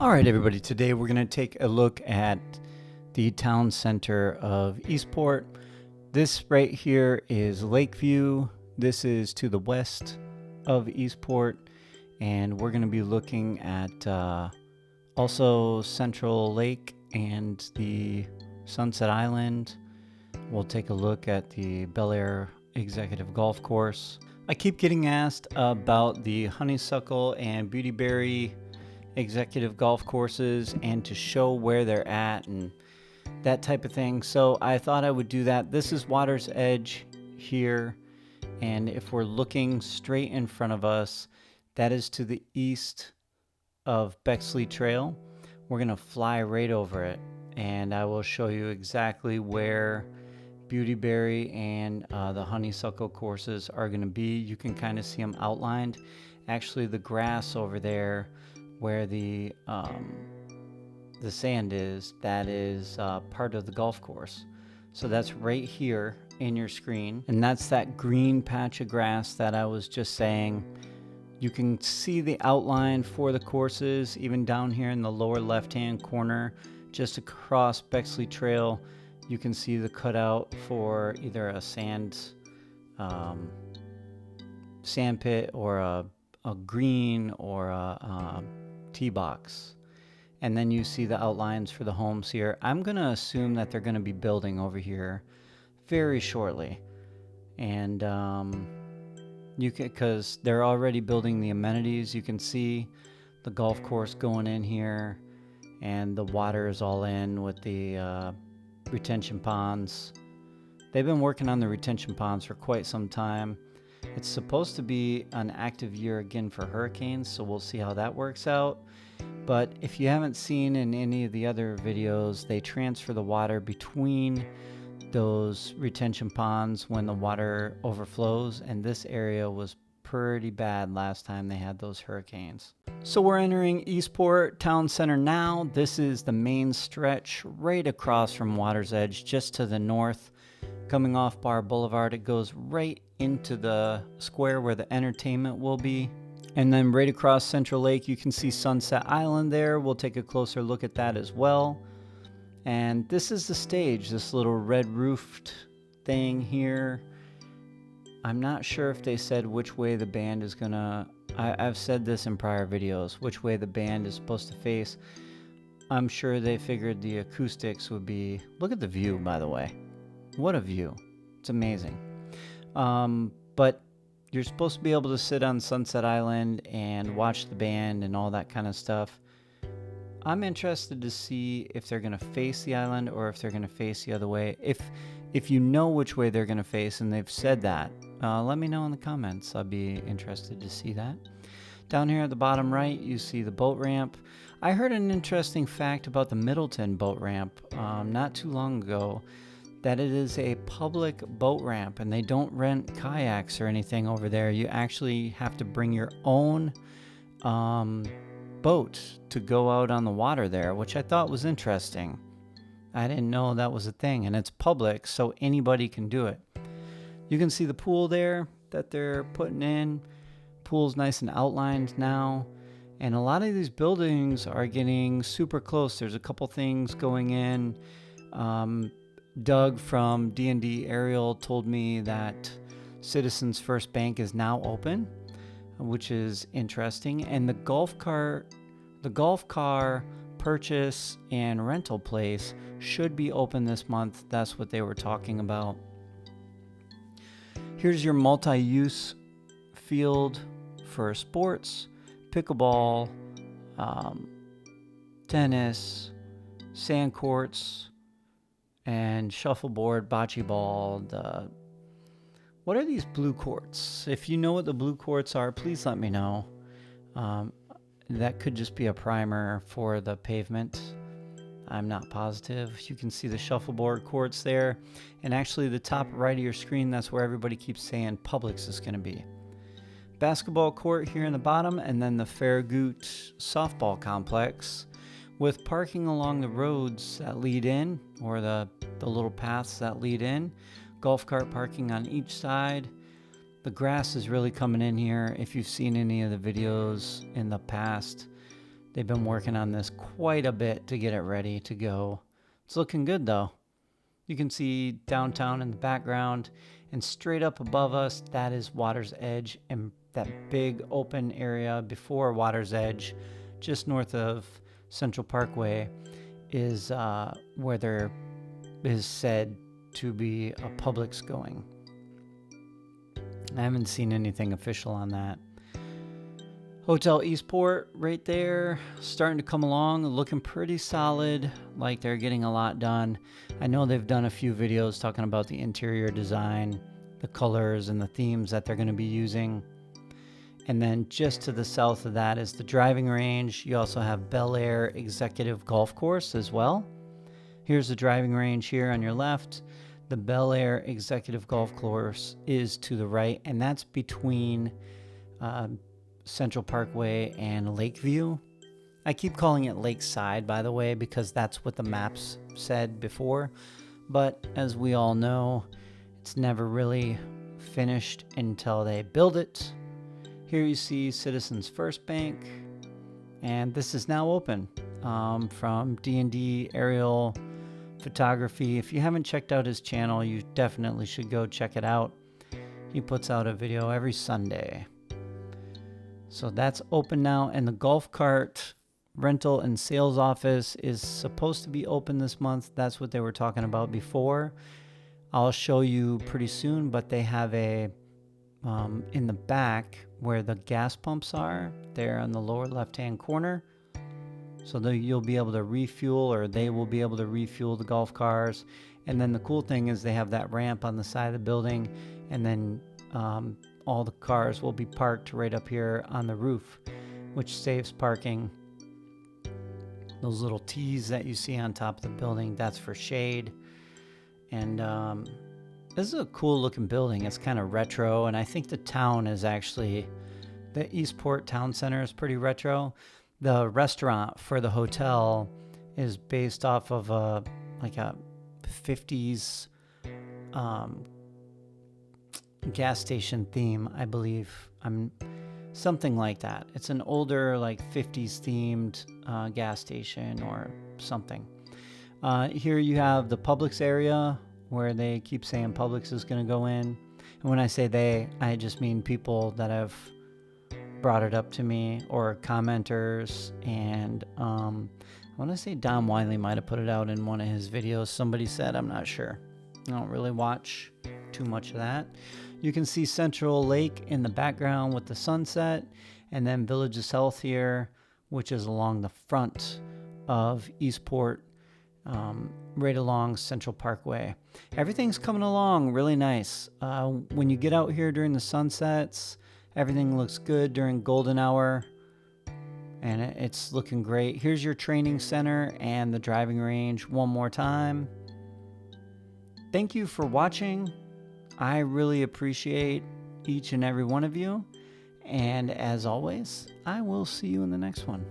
All right, everybody, today we're going to take a look at the town center of Eastport. This right here is Lakeview. This is to the west of Eastport, and we're going to be looking at also Central Lake and the Sunset Island. We'll take a look at the Bel Air Executive Golf Course. I keep getting asked about the Honeysuckle and Beautyberry executive golf courses and to show where they're at and that type of thing. So I thought I would do that. This is Wats Edge here, and if we're looking straight in front of us, that is to the east of Bexley Trail. We're gonna fly right over it, and I will show you exactly where Beautyberry and the Honeysuckle courses are gonna be. You can kind of see them outlined. Actually, the grass over there where the sand is, that is part of the golf course. So that's right here in your screen, and that's that green patch of grass that I was just saying. You can see the outline for the courses even down here in the lower left hand corner, just across Bexley Trail. You can see the cutout for either a sand pit or a green or a tee box. And then you see the outlines for the homes here. I'm going to assume that they're going to be building over here very shortly. And you can, because they're already building the amenities. You can see the golf course going in here, and the water is all in with the retention ponds. They've been working on the retention ponds for quite some time. It's supposed to be an active year again for hurricanes, so we'll see how that works out. But if you haven't seen in any of the other videos, they transfer the water between those retention ponds when the water overflows, and this area was pretty bad last time they had those hurricanes. So we're entering Eastport Town Center now. This is the main stretch right across from Wats Edge, just to the north. Coming off Bar Boulevard, it goes right into the square where the entertainment will be. And then right across Central Lake, you can see Sunset Island there. We'll take a closer look at that as well. And this is the stage, this little red roofed thing here. I'm not sure if they said which way the band is gonna, I've said this in prior videos, which way the band is supposed to face. I'm sure they figured the acoustics would be, look at the view, by the way. What a view. It's amazing. But you're supposed to be able to sit on Sunset Island and watch the band and all that kind of stuff. I'm interested to see if they're going to face the island or if they're going to face the other way. If you know which way they're going to face and they've said that, let me know in the comments. I'd be interested to see that. Down here at the bottom right, you see the boat ramp. I heard an interesting fact about the Middleton boat ramp not too long ago, that it is a public boat ramp and they don't rent kayaks or anything over there. You actually have to bring your own boat to go out on the water there, which I thought was interesting. I didn't know that was a thing, and it's public, so anybody can do it. You can see the pool there that they're putting in. Pool's nice and outlined now, and a lot of these buildings are getting super close. There's a couple things going in. Doug from D&D Aerial told me that Citizens First Bank is now open, which is interesting. And the golf car purchase and rental place should be open this month. That's what they were talking about. Here's your multi-use field for sports, pickleball, tennis, sand courts, and shuffleboard, bocce ball. What are these blue courts? If you know what the blue courts are, please let me know. That could just be a primer for the pavement. I'm not positive. You can see the shuffleboard courts there, and actually the top right of your screen, that's where everybody keeps saying Publix is going to be. Basketball court here in the bottom, and then the Farragut softball complex, with parking along the roads that lead in, or the little paths that lead in. Golf cart parking on each side. The grass is really coming in here. If you've seen any of the videos in the past, They've been working on this quite a bit to get it ready to go. It's looking good though. You can see downtown in the background, and straight up above us, that is Wats Edge, and that big open area before Wats Edge, just north of Central Parkway, is where there is said to be a Publix going. I haven't seen anything official on that. Hotel Eastport right there, starting to come along, looking pretty solid, like they're getting a lot done. I know they've done a few videos talking about the interior design, the colors and the themes that they're going to be using. And then just to the south of that is the driving range. You also have Bel Air Executive Golf Course as well. Here's the driving range here on your left. The Bel Air Executive Golf Course is to the right, and that's between Central Parkway and Lakeview. I keep calling it Lakeside, by the way, because that's what the maps said before. But as we all know, it's never really finished until they build it. Here you see Citizens First Bank, and this is now open from D&D Aerial Photography. If you haven't checked out his channel, you definitely should go check it out. He puts out a video every Sunday. So that's open now, and the golf cart rental and sales office is supposed to be open this month. That's what they were talking about before. I'll show you pretty soon, but they have a in the back where the gas pumps are, there on the lower left-hand corner. So you'll be able to refuel, or they will be able to refuel the golf cars. And then the cool thing is they have that ramp on the side of the building, and then all the cars will be parked right up here on the roof, which saves parking. Those little T's that you see on top of the building, that's for shade. And this is a cool looking building. It's kind of retro, and I think the town is actually, the Eastport Town Center is pretty retro. The restaurant for the hotel is based off of like a 50s gas station theme, I believe. Something like that. It's an older, like 50s themed gas station or something. Here you have the Publix area where they keep saying Publix is going to go in. And when I say they, I just mean people that have brought it up to me, or commenters. And I want to say Don Wiley might have put it out in one of his videos. Somebody said, I'm not sure. I don't really watch too much of that. You can see Central Lake in the background with the sunset, and then Villages Health here, which is along the front of Eastport, right along Central Parkway. Everything's coming along really nice. When you get out here during the sunsets, everything looks good during golden hour, and it's looking great. Here's your training center and the driving range one more time. Thank you for watching. I really appreciate each and every one of you. And as always, I will see you in the next one.